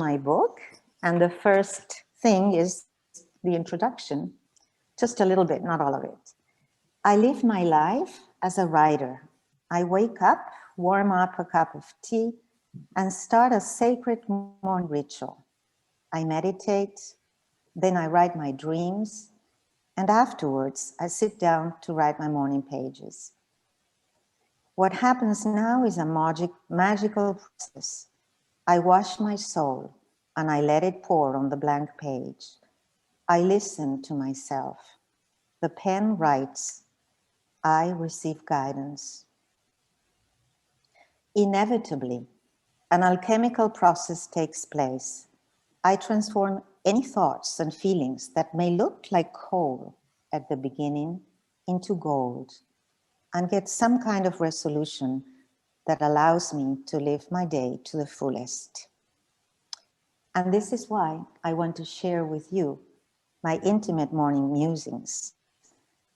my book, and the first thing is the introduction, just a little bit, not all of it. I live my life as a writer. I wake up, warm up a cup of tea, and start a sacred morning ritual. I meditate, then I write my dreams, and afterwards I sit down to write my morning pages. What happens now is a magical process. I wash my soul and I let it pour on the blank page. I listen to myself. The pen writes, I receive guidance. Inevitably, an alchemical process takes place. I transform any thoughts and feelings that may look like coal at the beginning into gold and get some kind of resolution that allows me to live my day to the fullest. And this is why I want to share with you my intimate morning musings,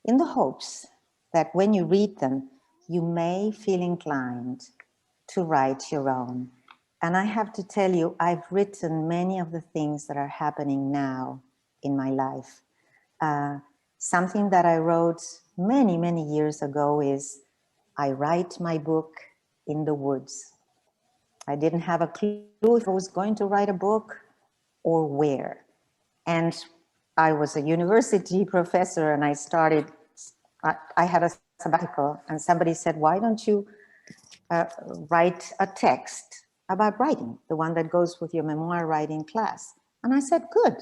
in the hopes that when you read them, you may feel inclined to write your own. And I have to tell you, I've written many of the things that are happening now in my life. Something that I wrote many, many years ago is, I write my book in the woods. I didn't have a clue if I was going to write a book or where. And I was a university professor and I had a sabbatical, and somebody said, why don't you write a text about writing, the one that goes with your memoir writing class? And I said, good.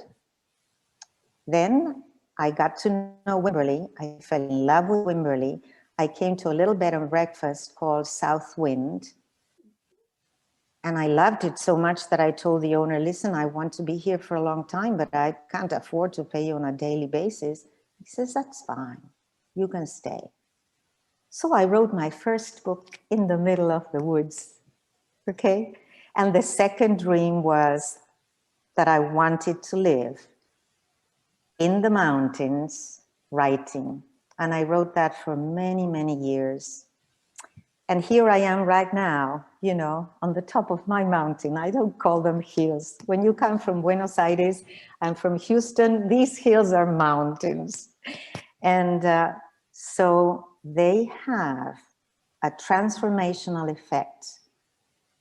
Then I got to know Wimberley. I fell in love with Wimberley. I came to a little bed and breakfast called South Wind. And I loved it so much that I told the owner, listen, I want to be here for a long time, but I can't afford to pay you on a daily basis. He says, that's fine, you can stay. So I wrote my first book in the middle of the woods, okay? And the second dream was that I wanted to live in the mountains writing. And I wrote that for many, many years. And here I am right now, you know, on the top of my mountain. I don't call them hills. When you come from Buenos Aires, I'm from Houston, these hills are mountains. And so they have a transformational effect,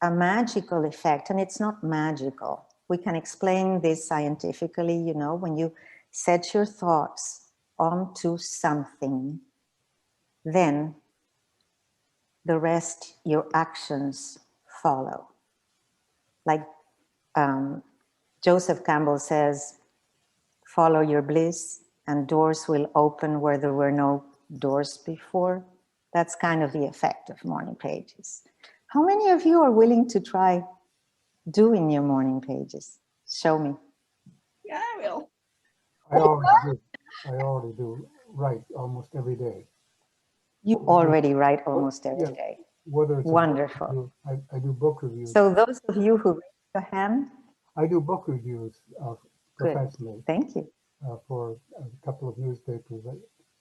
a magical effect, and it's not magical. We can explain this scientifically, you know, when you set your thoughts onto something, then the rest, your actions follow. Like Joseph Campbell says, follow your bliss and doors will open where there were no doors before. That's kind of the effect of morning pages. How many of you are willing to try doing your morning pages? Show me. Yeah, I will. I already do write almost every day. You already write almost every day. Whether it's wonderful. I do book reviews. So those of you who raise your hand, I do book reviews professionally. Good. Thank you. For a couple of newspapers.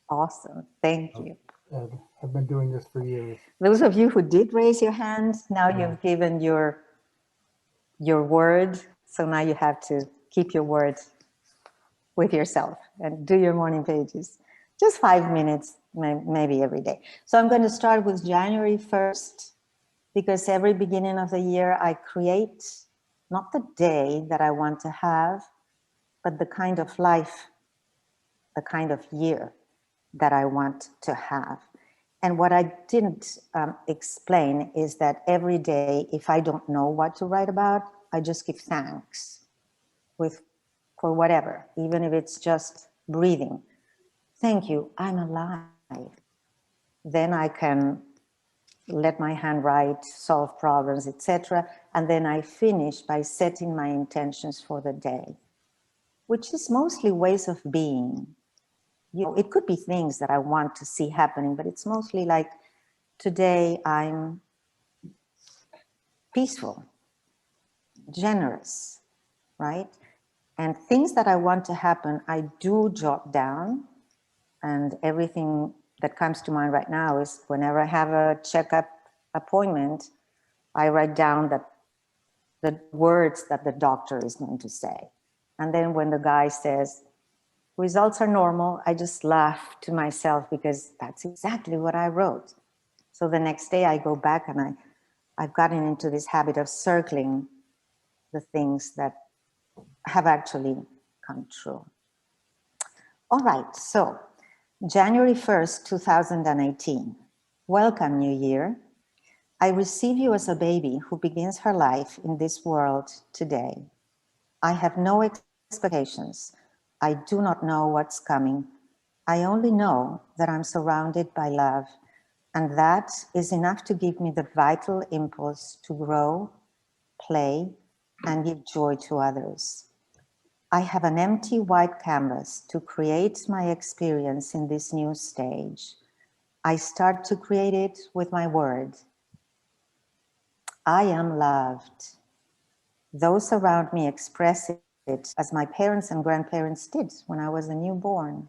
Awesome. Thank you. And I've been doing this for years. Those of you who did raise your hand, now you've given your word. So now you have to keep your word with yourself and do your morning pages. Just 5 minutes, maybe every day. So I'm going to start with January 1st, because every beginning of the year I create not the day that I want to have, but the kind of life, the kind of year that I want to have. And what I didn't explain is that every day, if I don't know what to write about, I just give thanks for whatever, even if it's just breathing. Thank you, I'm alive. Then I can let my hand write, solve problems, etc. And then I finish by setting my intentions for the day, which is mostly ways of being. You know, it could be things that I want to see happening, but it's mostly like, today I'm peaceful, generous, right? And things that I want to happen, I do jot down. And everything that comes to mind right now is whenever I have a checkup appointment, I write down that the words that the doctor is going to say. And then when the guy says, results are normal, I just laugh to myself because that's exactly what I wrote. So the next day I go back and I've gotten into this habit of circling the things that have actually come true. All right, so January 1st, 2018. Welcome, New Year. I receive you as a baby who begins her life in this world today. I have no expectations. I do not know what's coming. I only know that I'm surrounded by love, and that is enough to give me the vital impulse to grow, play, and give joy to others. I have an empty white canvas to create my experience in this new stage. I start to create it with my word. I am loved. Those around me express it as my parents and grandparents did when I was a newborn.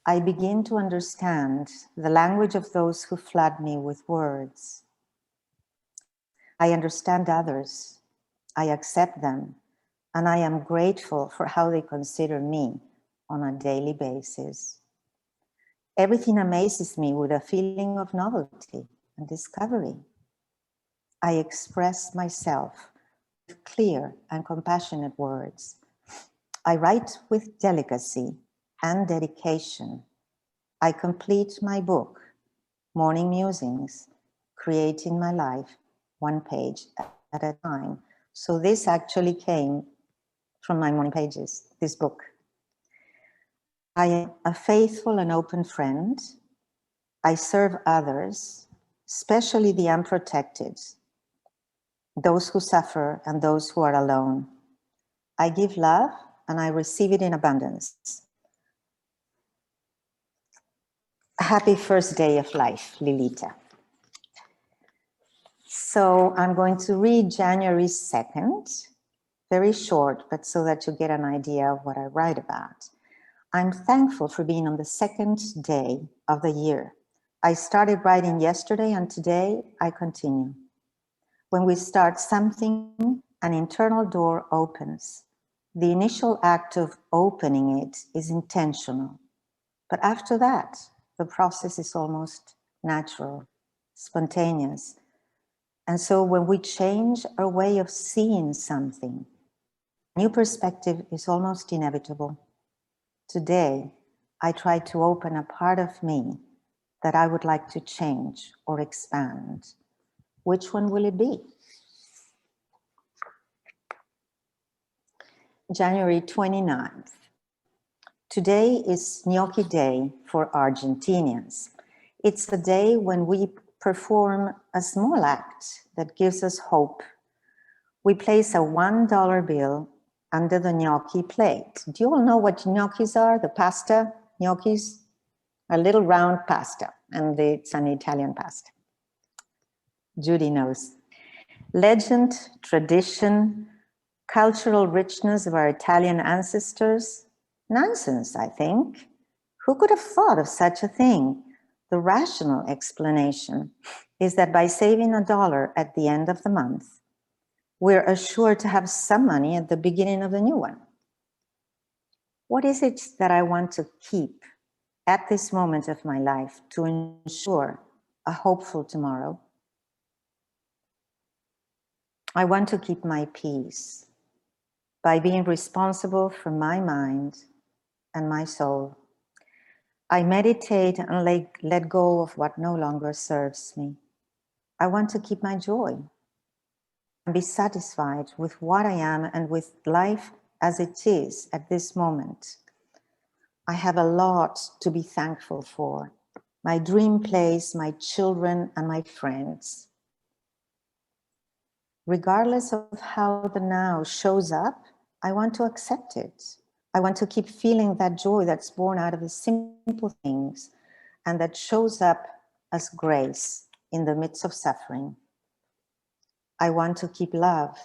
I begin to understand the language of those who flood me with words. I understand others. I accept them, and I am grateful for how they consider me on a daily basis. Everything amazes me with a feeling of novelty and discovery. I express myself with clear and compassionate words. I write with delicacy and dedication. I complete my book, Morning Musings, creating my life one page at a time. So this actually came from my morning pages, this book. I am a faithful and open friend. I serve others, especially the unprotected, those who suffer and those who are alone. I give love and I receive it in abundance. Happy first day of life, Lilita. So I'm going to read January 2nd, very short, but so that you get an idea of what I write about. I'm thankful for being on the second day of the year. I started writing yesterday and today I continue. When we start something, an internal door opens. The initial act of opening it is intentional. But after that, the process is almost natural, spontaneous. And so when we change our way of seeing something, a new perspective is almost inevitable. Today, I try to open a part of me that I would like to change or expand. Which one will it be? January 29th. Today is Gnocchi Day for Argentinians. It's the day when we perform a small act that gives us hope. We place a $1 bill under the gnocchi plate. Do you all know what gnocchis are? The pasta gnocchis? A little round pasta, and it's an Italian pasta. Judy knows. Legend, tradition, cultural richness of our Italian ancestors? Nonsense, I think. Who could have thought of such a thing? The rational explanation is that by saving $1 at the end of the month, we're assured to have some money at the beginning of the new one. What is it that I want to keep at this moment of my life to ensure a hopeful tomorrow? I want to keep my peace by being responsible for my mind and my soul. I meditate and let go of what no longer serves me. I want to keep my joy and be satisfied with what I am and with life as it is at this moment. I have a lot to be thankful for. My dream place, my children, and my friends. Regardless of how the now shows up, I want to accept it. I want to keep feeling that joy that's born out of the simple things and that shows up as grace in the midst of suffering. I want to keep love,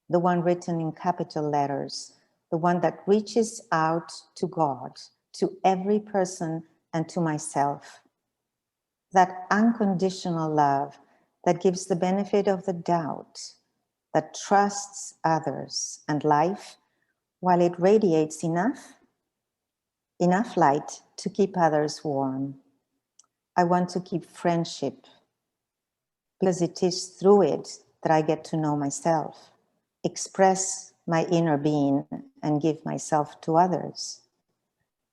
the one written in capital letters, the one that reaches out to God, to every person and to myself. That unconditional love that gives the benefit of the doubt, that trusts others and life while it radiates enough light to keep others warm. I want to keep friendship because it is through it that I get to know myself, express my inner being, and give myself to others.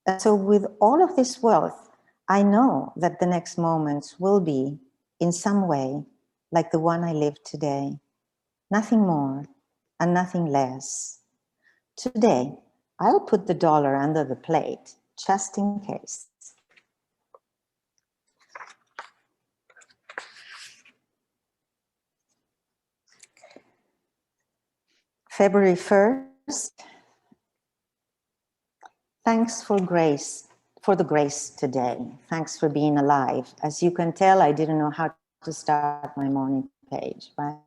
And so with all of this wealth, I know that the next moments will be, in some way, like the one I live today. Nothing more and nothing less. Today, I'll put the dollar under the plate, just in case. February 1st, thanks for the grace today. Thanks for being alive. As you can tell, I didn't know how to start my morning page, right?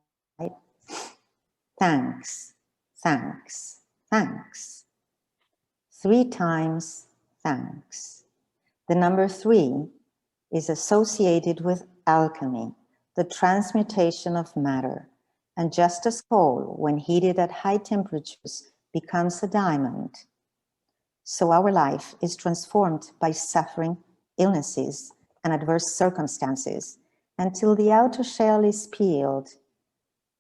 Thanks, thanks, thanks. 3 times thanks. The number 3 is associated with alchemy, the transmutation of matter. And just as coal, when heated at high temperatures, becomes a diamond, so our life is transformed by suffering, illnesses, and adverse circumstances until the outer shell is peeled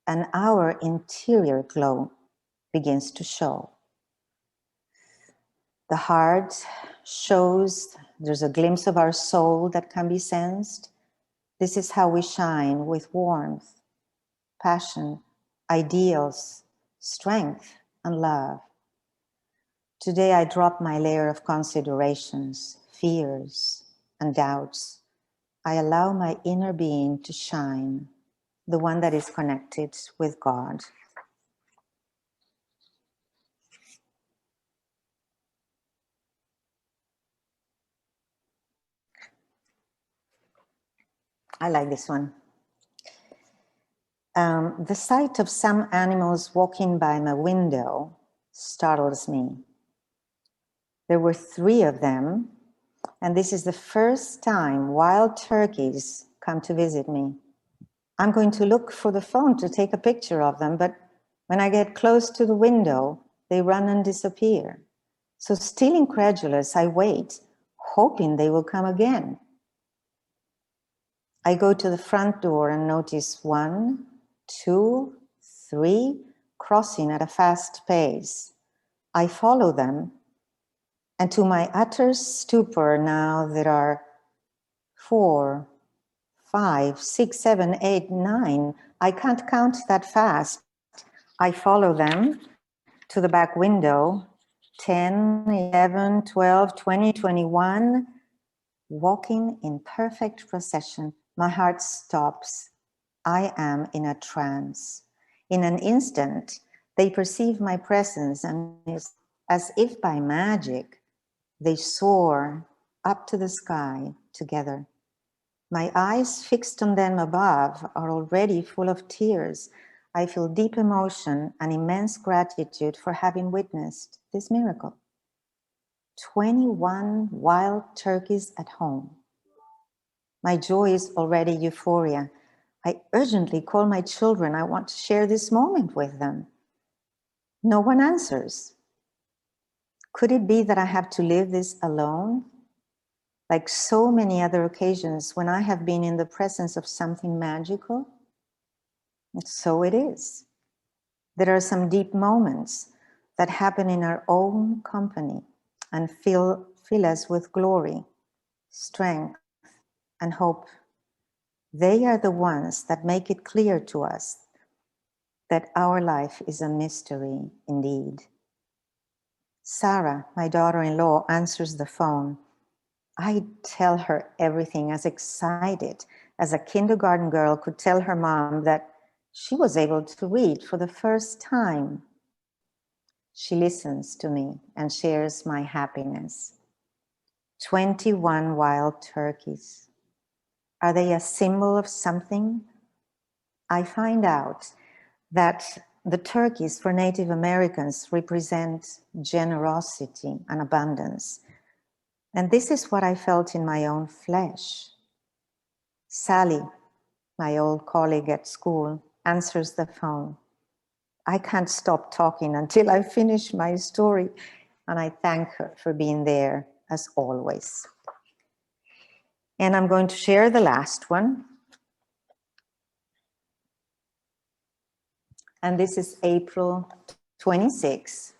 and our interior glow begins to show. The heart shows there's a glimpse of our soul that can be sensed. This is how we shine with warmth, passion, ideals, strength, and love. Today I drop my layer of considerations, fears, and doubts. I allow my inner being to shine, the one that is connected with God. I like this one. The sight of some animals walking by my window startles me. There were 3 of them, and this is the first time wild turkeys come to visit me. I'm going to look for the phone to take a picture of them, but when I get close to the window, they run and disappear. So still incredulous, I wait, hoping they will come again. I go to the front door and notice 1, 2, 3 crossing at a fast pace. I follow them, and to my utter stupor now there are 4, 5, 6, 7, 8, 9. I can't count that fast. I follow them to the back window, 10, 11, 12, 20, 21, walking in perfect procession. My heart stops. I am in a trance. In an instant, they perceive my presence, and as if by magic, they soar up to the sky together. My eyes fixed on them above are already full of tears. I feel deep emotion and immense gratitude for having witnessed this miracle. 21 wild turkeys at home. My joy is already euphoria. I urgently call my children. I want to share this moment with them. No one answers. Could it be that I have to live this alone? Like so many other occasions when I have been in the presence of something magical? So it is. There are some deep moments that happen in our own company and fill us with glory, strength, and hope. They are the ones that make it clear to us that our life is a mystery indeed. Sarah, my daughter-in-law, answers the phone. I tell her everything, as excited as a kindergarten girl could tell her mom that she was able to read for the first time. She listens to me and shares my happiness. 21 wild turkeys. Are they a symbol of something? I find out that the turkeys for Native Americans represent generosity and abundance. And this is what I felt in my own flesh. Sally, my old colleague at school, answers the phone. I can't stop talking until I finish my story. And I thank her for being there as always. And I'm going to share the last one. And this is April 26.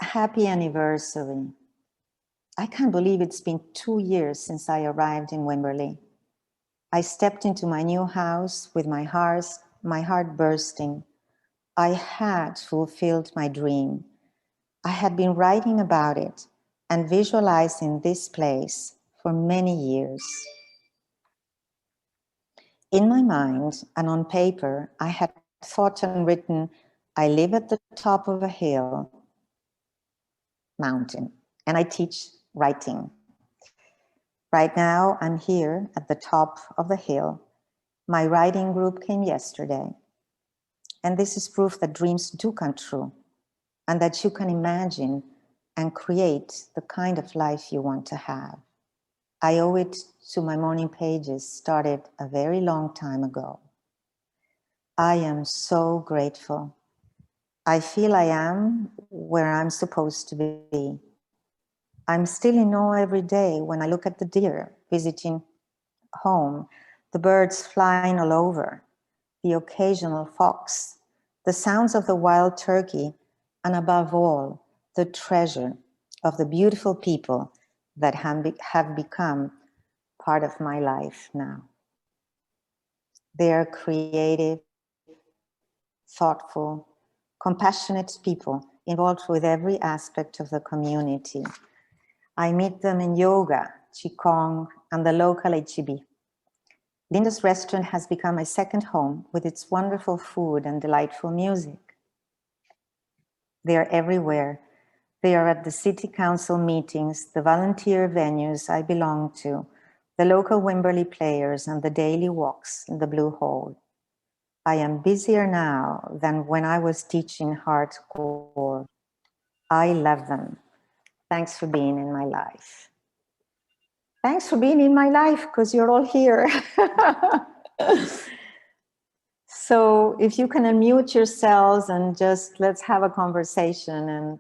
Happy anniversary. I can't believe it's been 2 years since I arrived in Wimberley. I stepped into my new house with my heart bursting. I had fulfilled my dream. I had been writing about it and visualizing this place for many years. In my mind and on paper, I had thought and written, I live at the top of a hill, mountain, and I teach writing. Right now, I'm here at the top of the hill. My writing group came yesterday. And this is proof that dreams do come true and that you can imagine and create the kind of life you want to have. I owe it to my morning pages, started a very long time ago. I am so grateful. I feel I am where I'm supposed to be. I'm still in awe every day when I look at the deer visiting home, the birds flying all over, the occasional fox, the sounds of the wild turkey, and above all, the treasure of the beautiful people that have become part of my life now. They are creative, thoughtful, compassionate people involved with every aspect of the community. I meet them in yoga, qigong, and the local HEB. Linda's restaurant has become my second home with its wonderful food and delightful music. They are everywhere. They are at the city council meetings, the volunteer venues I belong to, the local Wimberley players, and the daily walks in the Blue Hole. I am busier now than when I was teaching hardcore. I love them. Thanks for being in my life. Thanks for being in my life, because you're all here. So if you can unmute yourselves and just let's have a conversation. And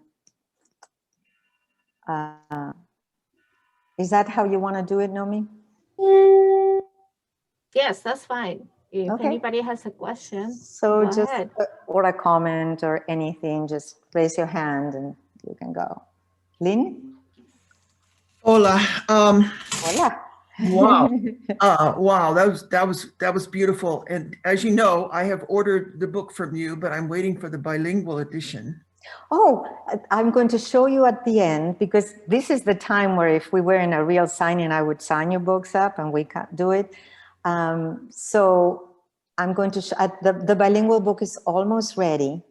is that how you want to do it, Nomi? Yes, that's fine. If Okay. anybody has a question, So go just, ahead. or a comment or anything, just raise your hand and you can go. Lynn? Hola. Hola. Wow. Wow. That was beautiful. And as you know, I have ordered the book from you, but I'm waiting for the bilingual edition. Oh, I'm going to show you at the end, because this is the time where if we were in a real signing, I would sign your books up and we can't do it. So I'm going to show, the bilingual book is almost ready.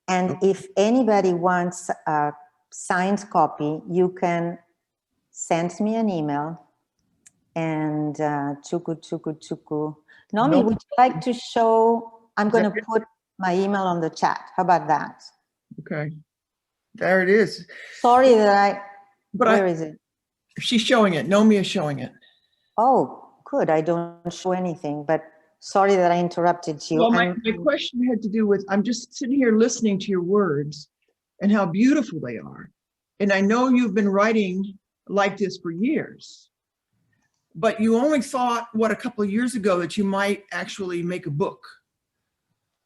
And if anybody wants a signed copy, you can send me an email. And chuku. Nomi, Nope. would you like to show? I'm going to put my email on the chat. How about that? Okay. There it is. Sorry that where is it? She's showing it. Nomi is showing it. Oh, good. I don't show anything, but sorry that I interrupted you. Well, my question had to do with, I'm just sitting here listening to your words and how beautiful they are. And I know you've been writing like this for years, but you only thought, what, a couple of years ago that you might actually make a book.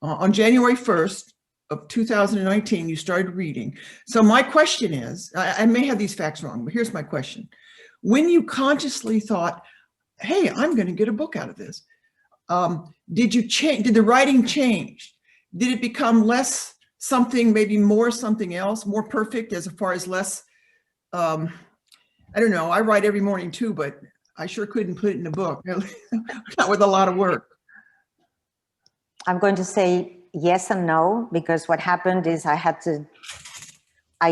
On January 1st of 2019, you started reading. So my question is, I may have these facts wrong, but here's my question. When you consciously thought, hey, I'm going to get a book out of this, did you change? Did the writing change? Did it become less something, maybe more something else, more perfect as far as less, I don't know, I write every morning too, but I sure couldn't put it in a book, not with a lot of work. I'm going to say yes and no, because what happened is I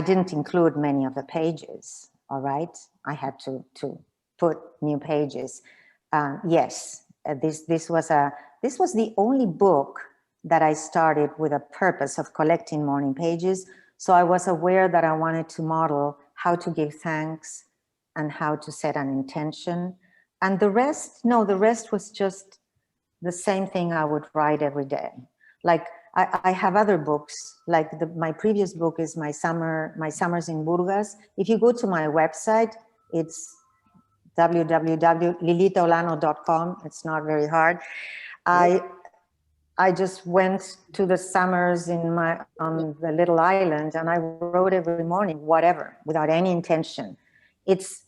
didn't include many of the pages, all right? I had to put new pages. Yes, this was the only book that I started with a purpose of collecting morning pages. So I was aware that I wanted to model how to give thanks and how to set an intention. And the rest, no, the rest was just the same thing I would write every day. Like I have other books, like my previous book is my Summers in Burgas. If you go to my website, it's www.lilitaolano.com. It's not very hard. I just went to the summers on the little island, and I wrote every morning, whatever, without any intention. It's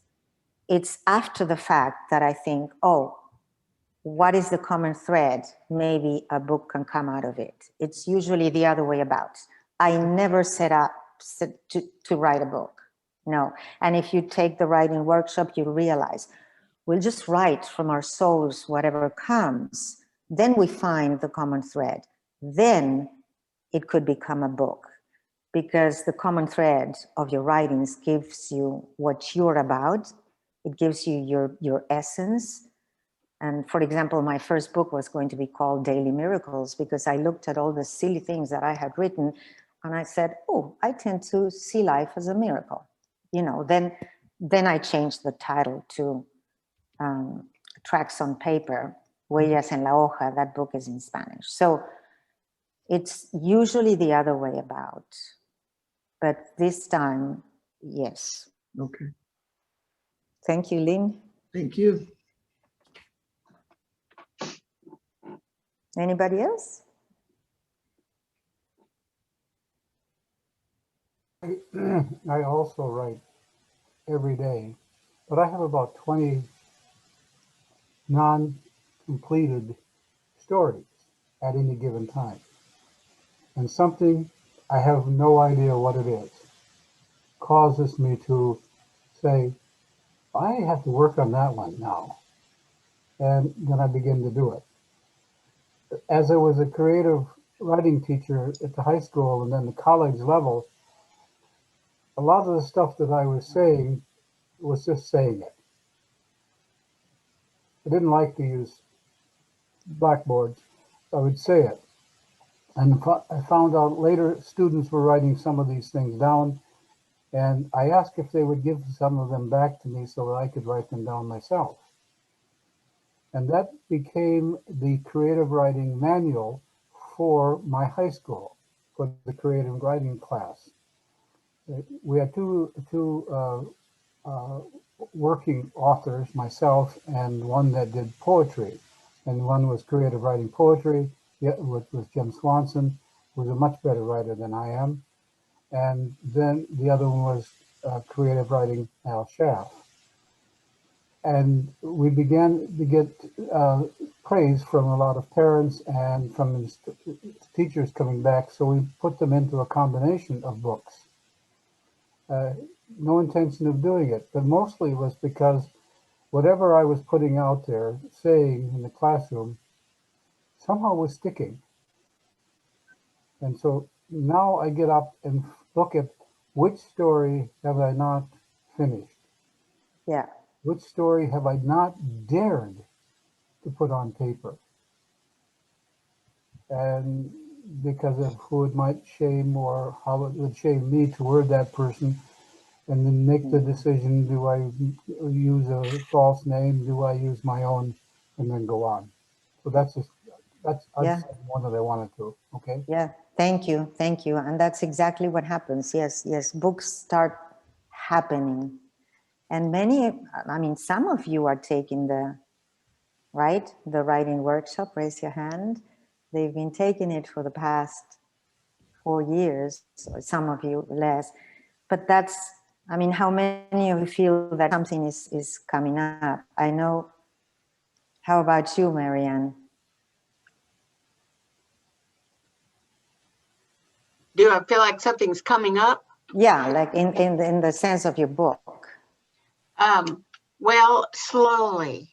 after the fact that I think, oh, what is the common thread? Maybe a book can come out of it. It's usually the other way about. I never set up to write a book. No. And if you take the writing workshop, you realize we'll just write from our souls whatever comes. Then we find the common thread. Then it could become a book, because the common thread of your writings gives you what you're about. It gives you your essence. And for example, my first book was going to be called Daily Miracles, because I looked at all the silly things that I had written and I said, oh, I tend to see life as a miracle. You know, then I changed the title to Tracks on Paper, Huellas en la Hoja. That book is in Spanish. So it's usually the other way about. But this time, yes. Okay, Thank you, Lynn. thank you. Anybody else? I also write every day, but I have about 20 non-completed stories at any given time. And something, I have no idea what it is, causes me to say, I have to work on that one now. And then I begin to do it. As I was a creative writing teacher at the high school and then the college level, a lot of the stuff that I was saying was just saying it. I didn't like to use blackboards. I would say it. And I found out later students were writing some of these things down, and I asked if they would give some of them back to me so that I could write them down myself. And that became the creative writing manual for my high school, for the creative writing class. We had two working authors, myself and one that did poetry. And one was creative writing poetry, which was Jim Swanson, who was a much better writer than I am. And then the other one was creative writing, Al Schaff. And we began to get praise from a lot of parents and from teachers coming back. So we put them into a combination of books. No intention of doing it, but mostly it was because whatever I was putting out there, saying in the classroom, somehow was sticking. And so now I get up and look at which story have I not finished? Yeah. Which story have I not dared to put on paper? And because of who it might shame or how it would shame me toward that person, and then make the decision, do I use a false name? Do I use my own? And then go on. So that's Yeah. one that I wanted to, okay? Yeah, thank you, thank you. And that's exactly what happens. Yes, yes, books start happening. And some of you are taking the writing workshop, raise your hand. They've been taking it for the past 4 years, or some of you less. But how many of you feel that something is coming up? I know. How about you, Marianne? Do I feel like something's coming up? Yeah, like in the sense of your book. Well, slowly.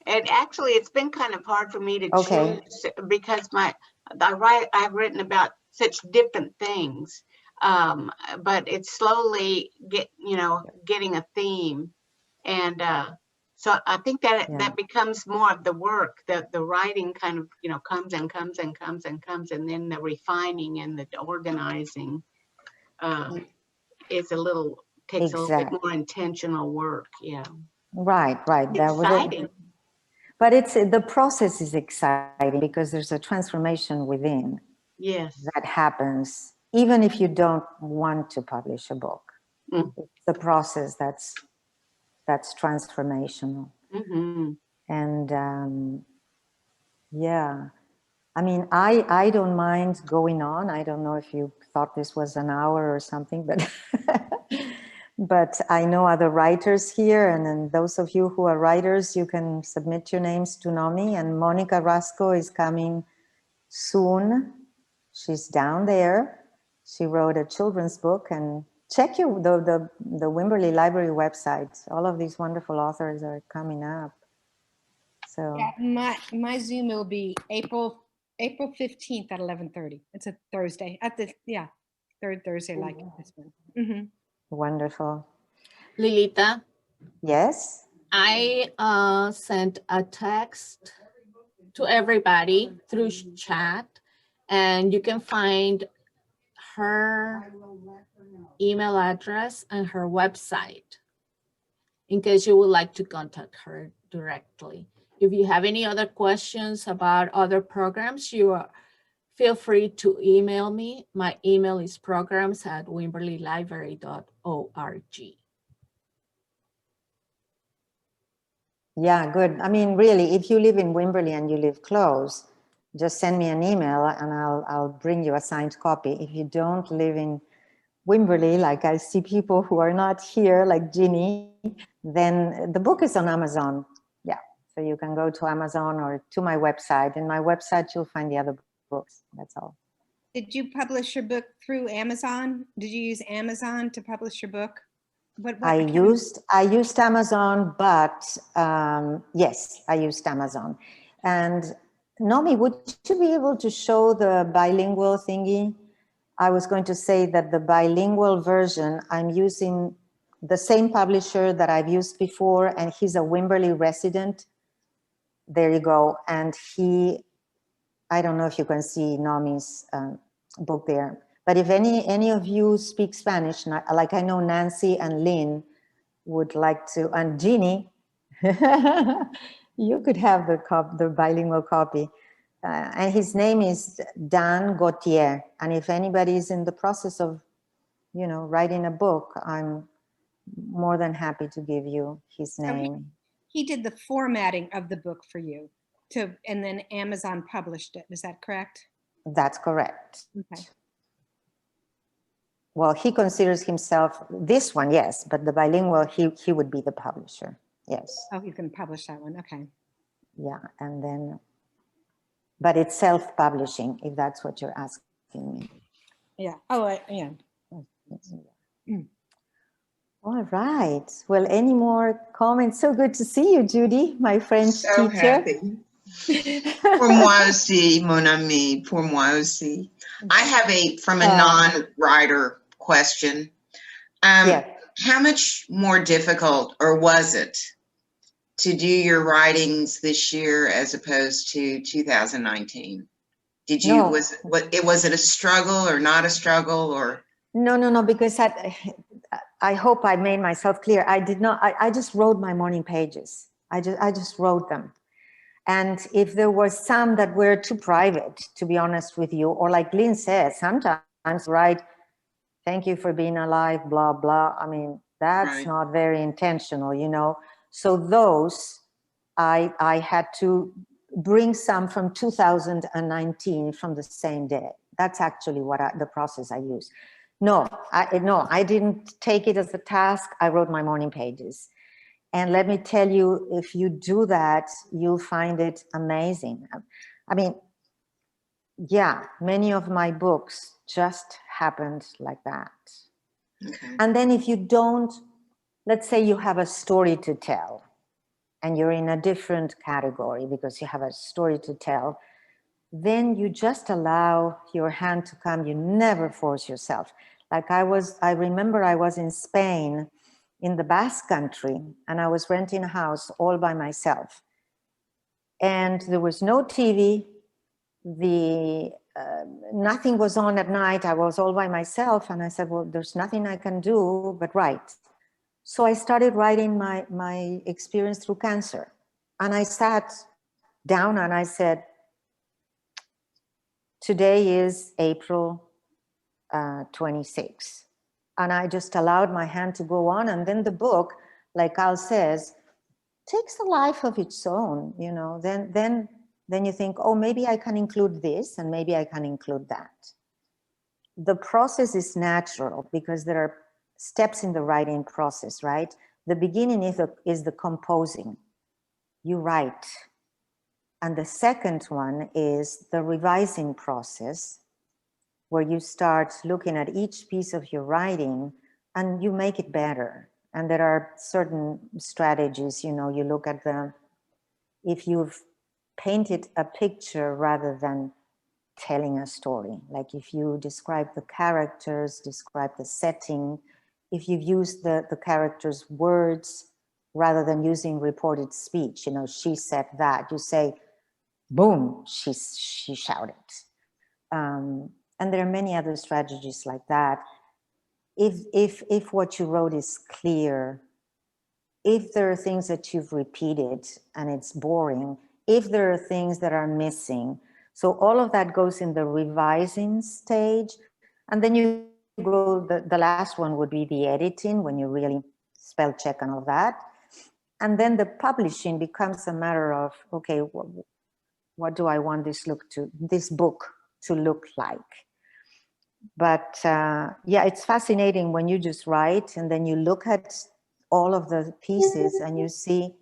And actually, it's been kind of hard for me to choose because I've written about such different things, but it's slowly getting a theme, and so I think that becomes more of the work. The writing kind of comes and comes and comes and comes, and then the refining and the organizing takes a little bit more intentional work. Yeah. Right. Exciting. But the process is exciting because there's a transformation within. Yes. that happens, even if you don't want to publish a book. Mm. It's the process that's transformational. Mm-hmm. And yeah, I mean, I don't mind going on. I don't know if you thought this was an hour or something, but but I know other writers here, and then those of you who are writers, you can submit your names to NOMI, and Monica Rasco is coming soon. She's down there. She wrote a children's book, and check the Wimberley Library website. All of these wonderful authors are coming up. So Yeah, my Zoom will be April 15th at 11:30. It's a Thursday at the third Thursday like this one. Mm-hmm. wonderful. Lilita, Yes. I sent a text to everybody through chat, and you can find her email address and her website in case you would like to contact her directly. If you have any other questions about other programs, feel free to email me. My email is programs@wimberleylibrary.org. Yeah, good. I mean, really, if you live in Wimberley and you live close, just send me an email and I'll bring you a signed copy. If you don't live in Wimberley, like I see people who are not here, like Ginny, then the book is on Amazon. Yeah, so you can go to Amazon or to my website. In my website, you'll find the other books. That's all. Did you publish your book through Amazon? Did you use Amazon to publish your book? I used Amazon, but yes, I used Amazon. And Nomi, would you be able to show the bilingual thingy? I was going to say that the bilingual version, I'm using the same publisher that I've used before, and he's a Wimberley resident. There you go. And I don't know if you can see Nomi's book there, but if any of you speak Spanish, like I know Nancy and Lynn would like to, and Jeannie, you could have the bilingual copy. And his name is Dan Gauthier. And if anybody is in the process of, writing a book, I'm more than happy to give you his name. He did the formatting of the book for you, and then Amazon published it. Is that correct? That's correct. Okay. Well, he considers himself this one, yes, but the bilingual, he would be the publisher. Yes. Oh, you can publish that one. Okay. Yeah, and then, but it's self-publishing, if that's what you're asking me. Yeah. Oh, yeah. Mm. All right. Well, any more comments? So good to see you, Judy, my French so teacher. Happy. Pour moi aussi, mon ami. Pour moi aussi. I have from a non-writer question. Yeah. How much more difficult, or was it, to do your writings this year as opposed to 2019? Did you, No. was it a struggle or not a struggle, or? No, because I hope I made myself clear. I did not, I just wrote my morning pages. I just wrote them. And if there were some that were too private, to be honest with you, or like Lynn said, sometimes write, thank you for being alive, blah, blah. I mean, that's not very intentional, So those, I had to bring some from 2019 from the same day. That's actually the process I use. No, I didn't take it as a task. I wrote my morning pages. And let me tell you, if you do that, you'll find it amazing. I mean, yeah, many of my books just happened like that. Okay. And then if you don't, let's say you have a story to tell and you're in a different category because you have a story to tell, then you just allow your hand to come. You never force yourself. Like I remember I was in Spain in the Basque country, and I was renting a house all by myself. And there was no TV, nothing was on at night. I was all by myself, and I said, well, there's nothing I can do but write. So I started writing my experience through cancer. And I sat down and I said, today is April 26. And I just allowed my hand to go on. And then the book, like Al says, takes a life of its own, you know. Then you think, oh, maybe I can include this and maybe I can include that. The process is natural because there are steps in the writing process, right? The beginning is the composing. You write. And the second one is the revising process, where you start looking at each piece of your writing and you make it better. And there are certain strategies, you know, you look at if you've painted a picture rather than telling a story, like if you describe the characters, describe the setting, if you've used the characters' words rather than using reported speech, you know, she said that, you say, boom, she shouted. And there are many other strategies like that. If what you wrote is clear, if there are things that you've repeated and it's boring, if there are things that are missing, so all of that goes in the revising stage. And then you go, the last one would be the editing, when you really spell check and all that. And then the publishing becomes a matter of, okay, what do I want this book to look like? But yeah, it's fascinating when you just write and then you look at all of the pieces and you see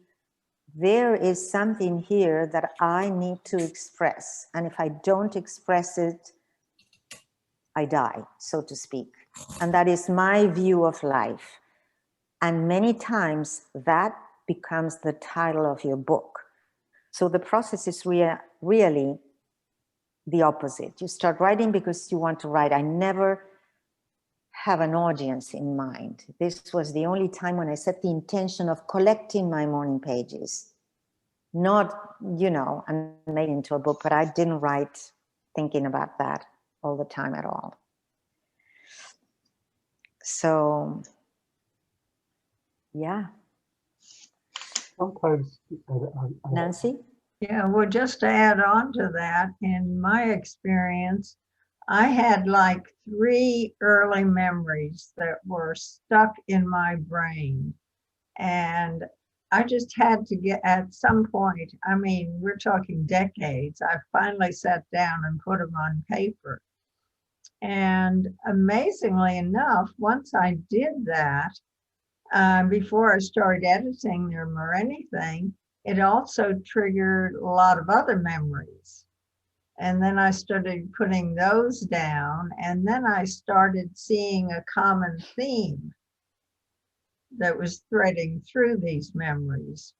there is something here that I need to express. And if I don't express it, I die, so to speak. And that is my view of life. And many times that becomes the title of your book. So the process is really the opposite. You start writing because you want to write. I never have an audience in mind. This was the only time when I set the intention of collecting my morning pages. Not, you know, and made into a book, but I didn't write thinking about that all the time at all. So, yeah. Sometimes, Nancy? Yeah, well, just to add on to that, in my experience, I had like 3 early memories that were stuck in my brain. And I just had to get, at some point, I mean, we're talking decades, I finally sat down and put them on paper. And amazingly enough, once I did that, before I started editing them or anything, it also triggered a lot of other memories. And then I started putting those down, and then I started seeing a common theme that was threading through these memories.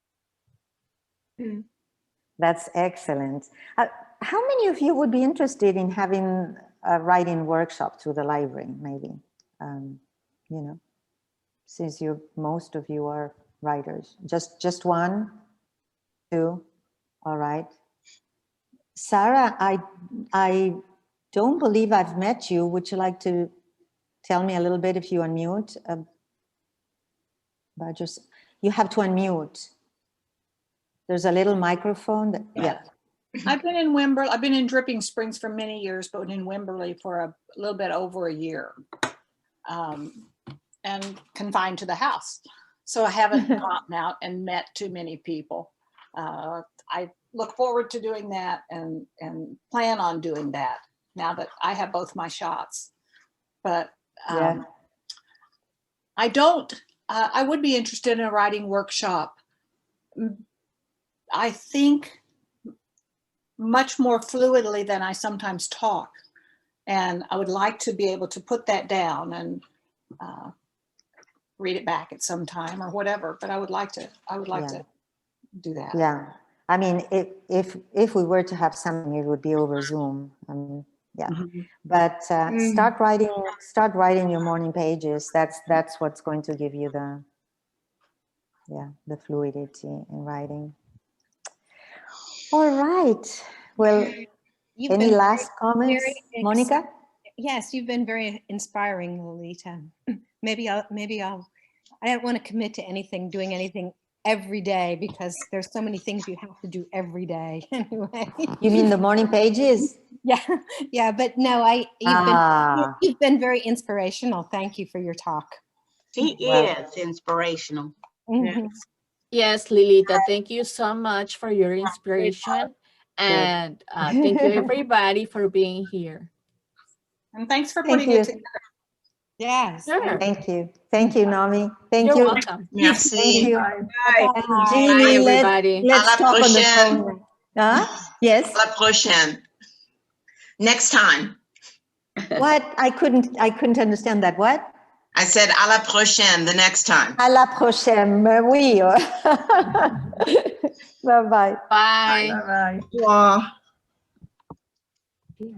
That's excellent. How many of you would be interested in having a writing workshop through the library, maybe? You know, since most of you are writers. Just 1, 2, all right. Sarah, I don't believe I've met you. Would you like to tell me a little bit, if you unmute? But you have to unmute. There's a little microphone that, yeah. I've been in Wimberley. I've been in Dripping Springs for many years, but in Wimberley for a little bit over a year, and confined to the house. So I haven't gotten out and met too many people. I look forward to doing that and plan on doing that now that I have both my shots. But Yeah. I would be interested in a writing workshop. I think much more fluidly than I sometimes talk. And I would like to be able to put that down and read it back at some time or whatever, but I would like to do that. Yeah. I mean, if we were to have something, it would be over Zoom. Yeah. But start writing your morning pages. That's what's going to give you the fluidity in writing. All right. Well, any last comments, Monica? Yes, you've been very inspiring, Lilita. Maybe I don't want to commit to doing anything every day, because there's so many things you have to do every day anyway. You mean the morning pages? Yeah, but no, you've been very inspirational. Thank you for your talk. She is inspirational. Mhm. Yes, Lilita, thank you so much for your inspiration. And thank you everybody for being here. And thanks for Thank putting you. it together. Yes. Sure. Thank you. Thank you, Nami. Thank You're you. welcome. Merci. Thank you. Bye. And Bye, Jeannie, everybody. let's À la talk on the prochaine. phone. Huh? Yes. À la prochaine. Next time. What? I couldn't understand that. What? I said à la prochaine, the next time. À la prochaine. Oui. Bye bye. Bye. Bye-bye. Wow. Yeah,